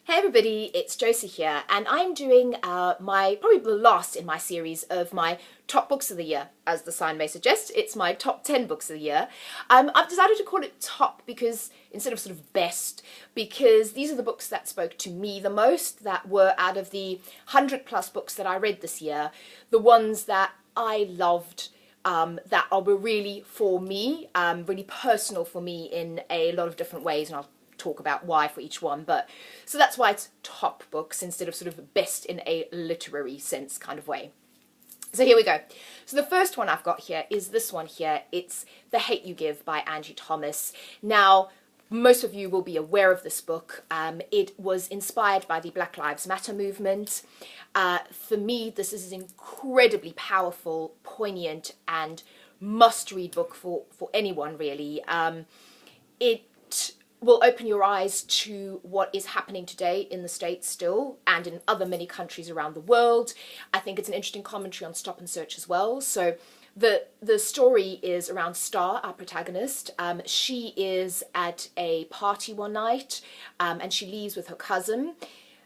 Hey everybody, it's Josie here, and I'm doing probably the last in my series of my top books of the year. As the sign may suggest, it's my top 10 books of the year. I've decided to call it top because instead of sort of best, because these are the books that spoke to me the most, that were out of the 100+ books that I read this year, the ones that I loved, that were really for me, really personal for me in a lot of different ways, and I'll talk about why for each one. But so that's why it's top books instead of sort of best in a literary sense kind of way. So here we go. So the first one I've got here is this one here. It's The Hate U Give by Angie Thomas. Now, most of you will be aware of this book. It was inspired by the Black Lives Matter movement. For me, this is an incredibly powerful, poignant, and must-read book for anyone, really. It will open your eyes to what is happening today in the States still, and in other many countries around the world. I think it's an interesting commentary on stop and search as well. So the story is around Star, our protagonist. She is at a party one night, and she leaves with her cousin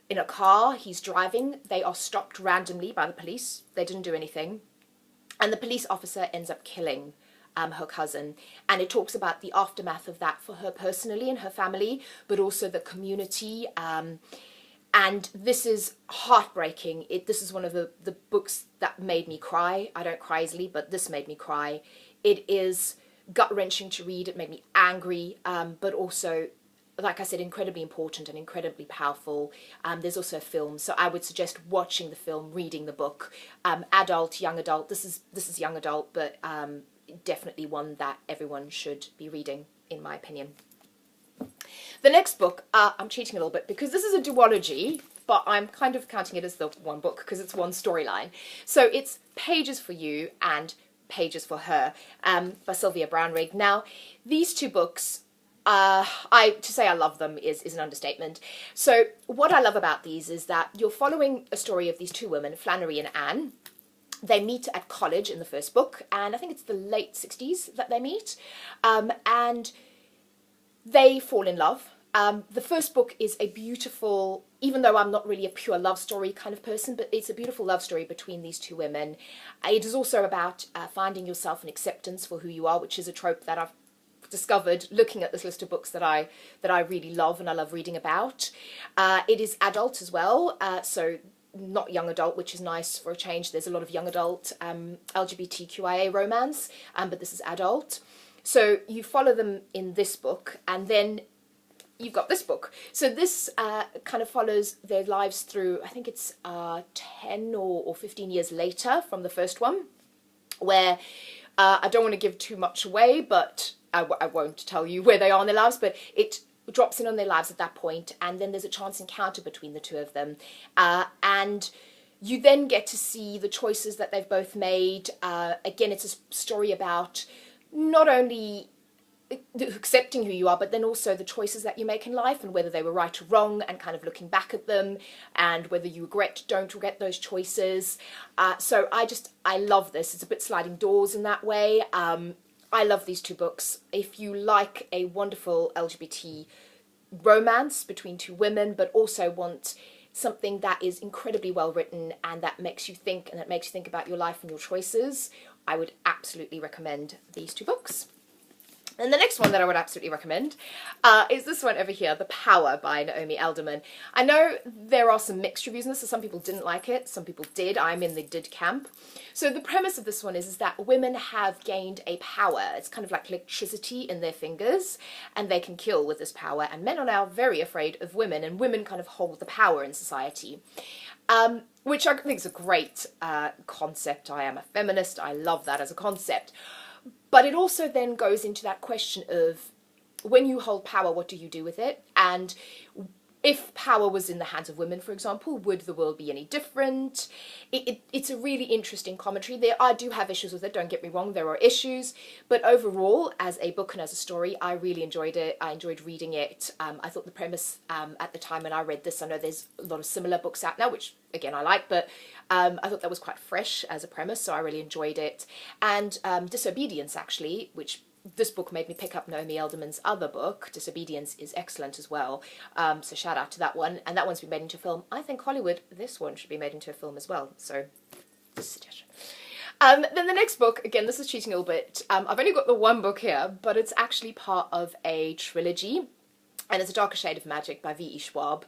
in a car. He's driving. They are stopped randomly by the police. They didn't do anything. And the police officer ends up killing her cousin, and it talks about the aftermath of that for her personally and her family, but also the community. And this is heartbreaking. This is one of the books that made me cry. I don't cry easily, but this made me cry. It is gut-wrenching to read. It made me angry, but also, like I said, incredibly important and incredibly powerful. There's also a film, so I would suggest watching the film, reading the book. Adult, young adult. This is young adult, but definitely one that everyone should be reading, in my opinion. The next book, I'm cheating a little bit because this is a duology, but I'm kind of counting it as the one book because it's one storyline. So it's Pages for You and Pages for Her, by Sylvia Brownrigg. Now, these two books, to say I love them is an understatement. So what I love about these is that you're following a story of these two women, Flannery and Anne. They meet at college in the first book, and I think it's the late 60s that they meet, and they fall in love. The first book is a beautiful, even though I'm not really a pure love story kind of person, but it's a beautiful love story between these two women. It is also about finding yourself and acceptance for who you are, which is a trope that I've discovered looking at this list of books that I really love and I love reading about. It is adult as well, so not young adult, which is nice for a change. There's a lot of young adult LGBTQIA romance, but this is adult. So you follow them in this book, and then you've got this book. So this kind of follows their lives through, I think it's 10 or 15 years later from the first one, where I don't want to give too much away, but I won't tell you where they are in their lives, but it drops in on their lives at that point, and then there's a chance encounter between the two of them, and you then get to see the choices that they've both made. Again, it's a story about not only accepting who you are, but then also the choices that you make in life and whether they were right or wrong, and kind of looking back at them, and whether you don't regret those choices. So I love this. It's a bit sliding doors in that way. I love these two books. If you like a wonderful LGBT romance between two women, but also want something that is incredibly well written and that makes you think, and that makes you think about your life and your choices, I would absolutely recommend these two books. And the next one that I would absolutely recommend is this one over here, The Power by Naomi Alderman. I know there are some mixed reviews on this, so some people didn't like it, some people did. I'm in the did camp. So the premise of this one is that women have gained a power. It's kind of like electricity in their fingers, and they can kill with this power. And men are now very afraid of women, and women kind of hold the power in society. Which I think is a great concept. I am a feminist. I love that as a concept. But it also then goes into that question of, when you hold power, what do you do with it? And if power was in the hands of women, for example, would the world be any different? It's a really interesting commentary. I do have issues with it, don't get me wrong, there are issues. But overall, as a book and as a story, I really enjoyed it. I enjoyed reading it. I thought the premise at the time when I read this, I know there's a lot of similar books out now, which again I like, but I thought that was quite fresh as a premise, so I really enjoyed it. And Disobedience, actually, which this book made me pick up Naomi Alderman's other book. Disobedience is excellent as well. So shout out to that one. And that one's been made into a film. I think Hollywood, this one should be made into a film as well. So, just a suggestion. Then the next book, again, this is cheating a little bit. I've only got the one book here, but it's actually part of a trilogy. And it's A Darker Shade of Magic by V.E. Schwab.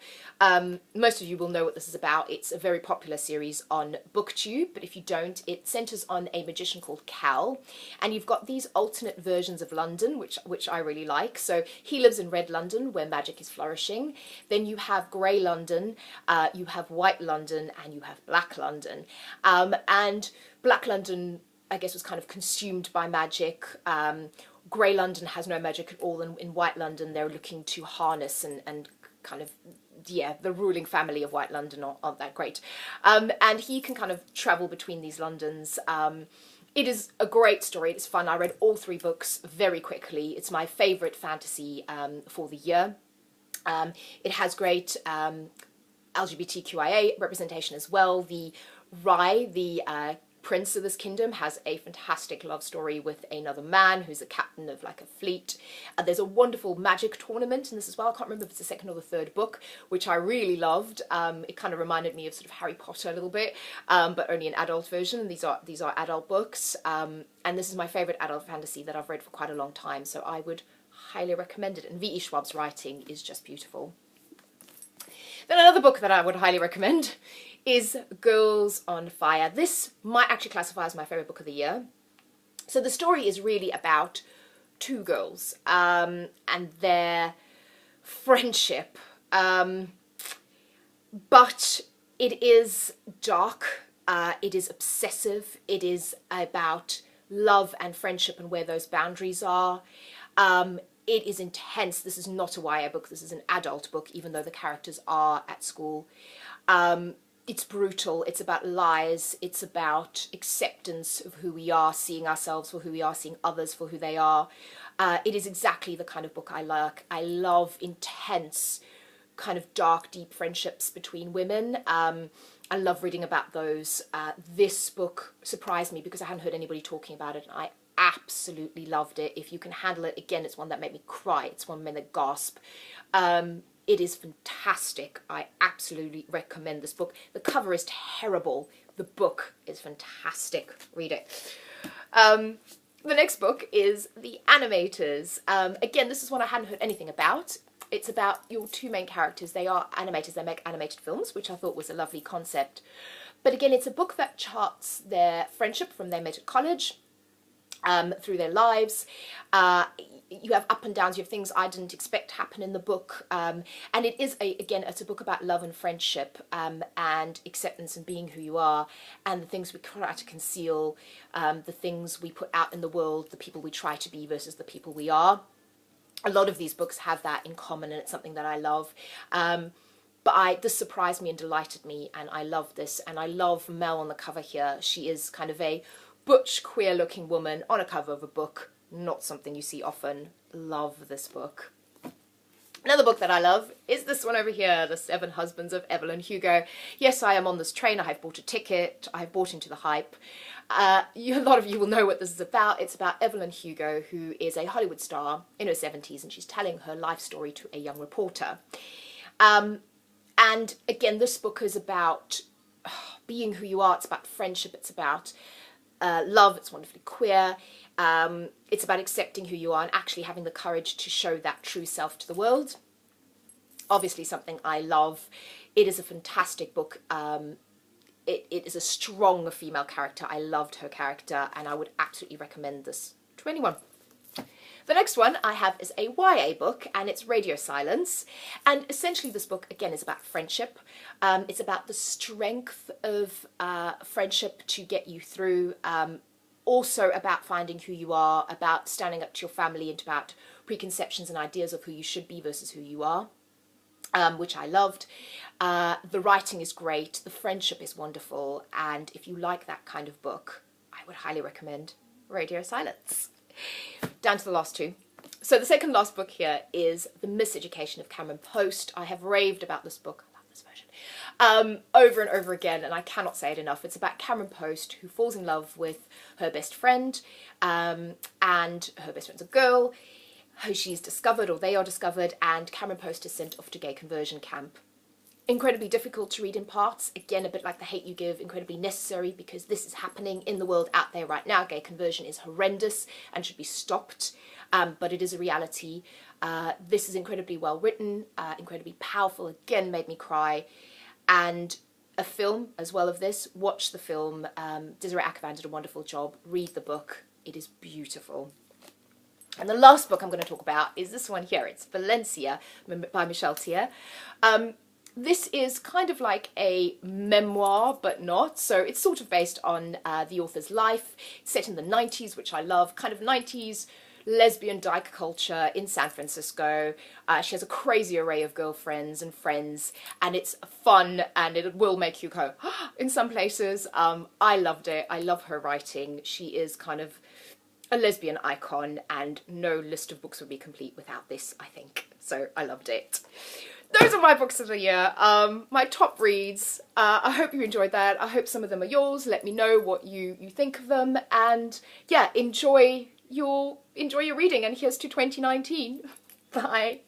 Most of you will know what this is about. It's a very popular series on BookTube, but if you don't, it centres on a magician called Cal. And you've got these alternate versions of London, which I really like. So he lives in Red London, where magic is flourishing. Then you have Grey London, you have White London, and you have Black London. And Black London, I guess, was kind of consumed by magic. Grey London has no magic at all, and in White London they're looking to harness and kind of, yeah, the ruling family of White London aren't that great. And he can kind of travel between these Londons. It is a great story, it's fun. I read all 3 books very quickly. It's my favourite fantasy for the year. It has great LGBTQIA representation as well. The Rai, the prince of this kingdom, has a fantastic love story with another man who's a captain of like a fleet. There's a wonderful magic tournament in this as well. I can't remember if it's the 2nd or the 3rd book, which I really loved. It kind of reminded me of sort of Harry Potter a little bit, but only an adult version. These are adult books, and this is my favourite adult fantasy that I've read for quite a long time, so I would highly recommend it. And V.E. Schwab's writing is just beautiful. Then another book that I would highly recommend is Girls on Fire. This might actually classify as my favourite book of the year. So the story is really about 2 girls and their friendship, but it is dark, it is obsessive, it is about love and friendship and where those boundaries are. It is intense. This is not a YA book, this is an adult book, even though the characters are at school. It's brutal, it's about lies, it's about acceptance of who we are, seeing ourselves for who we are, seeing others for who they are. It is exactly the kind of book I like. I love intense, kind of dark, deep friendships between women. I love reading about those. This book surprised me because I hadn't heard anybody talking about it, and I absolutely loved it. If you can handle it, again, it's one that made me cry, it's one that made me gasp. It is fantastic. I absolutely recommend this book. The cover is terrible. The book is fantastic. Read it. The next book is The Animators. Again, this is one I hadn't heard anything about. It's about your 2 main characters. They are animators. They make animated films, which I thought was a lovely concept. But again, it's a book that charts their friendship from they met at college through their lives. You have up and downs, you have things I didn't expect to happen in the book, and it is, it's a book about love and friendship, and acceptance and being who you are, and the things we try to conceal, the things we put out in the world, the people we try to be versus the people we are. A lot of these books have that in common, and it's something that I love. But this surprised me and delighted me, and I love this, and I love Mel on the cover here. She is kind of a butch, queer-looking woman on a cover of a book. Not something you see often. Love this book. Another book that I love is this one over here, The 7 Husbands of Evelyn Hugo. Yes, I am on this train. I have bought a ticket. I have bought into the hype. A lot of you will know what this is about. It's about Evelyn Hugo, who is a Hollywood star in her 70s, and she's telling her life story to a young reporter. And again, this book is about being who you are. It's about friendship. It's about love. It's wonderfully queer. It's about accepting who you are and actually having the courage to show that true self to the world. Obviously something I love. It is a fantastic book. It is a strong female character. I loved her character, and I would absolutely recommend this to anyone. The next one I have is a YA book, and it's Radio Silence. And essentially this book, again, is about friendship. It's about the strength of friendship to get you through. Also about finding who you are, about standing up to your family, and about preconceptions and ideas of who you should be versus who you are, which I loved. The writing is great, the friendship is wonderful, and if you like that kind of book, I would highly recommend Radio Silence. Down to the last 2. So the second last book here is The Miseducation of Cameron Post. I have raved about this book. I love this version, over and over again, and I cannot say it enough. It's about Cameron Post, who falls in love with her best friend, and her best friend's a girl, who she's discovered, or they are discovered, and Cameron Post is sent off to gay conversion camp. Incredibly difficult to read in parts, again a bit like The Hate U Give, incredibly necessary because this is happening in the world out there right now. Gay conversion is horrendous and should be stopped, but it is a reality. This is incredibly well written, incredibly powerful, again made me cry, and a film as well of this. Watch the film. Desiree Akhavan did a wonderful job. Read the book. It is beautiful. And the last book I'm going to talk about is this one here. It's Valencia by Michelle Thier. This is kind of like a memoir, but not. So it's sort of based on the author's life. It's set in the 90s, which I love. Kind of 90s lesbian dyke culture in San Francisco. She has a crazy array of girlfriends and friends, and it's fun, and it will make you go in some places. I loved it. I love her writing. She is kind of a lesbian icon, and no list of books would be complete without this, I think. So I loved it. Those are my books of the year, my top reads. I hope you enjoyed that. I hope some of them are yours. Let me know what you think of them, and yeah, enjoy your reading, and here's to 2019. Bye.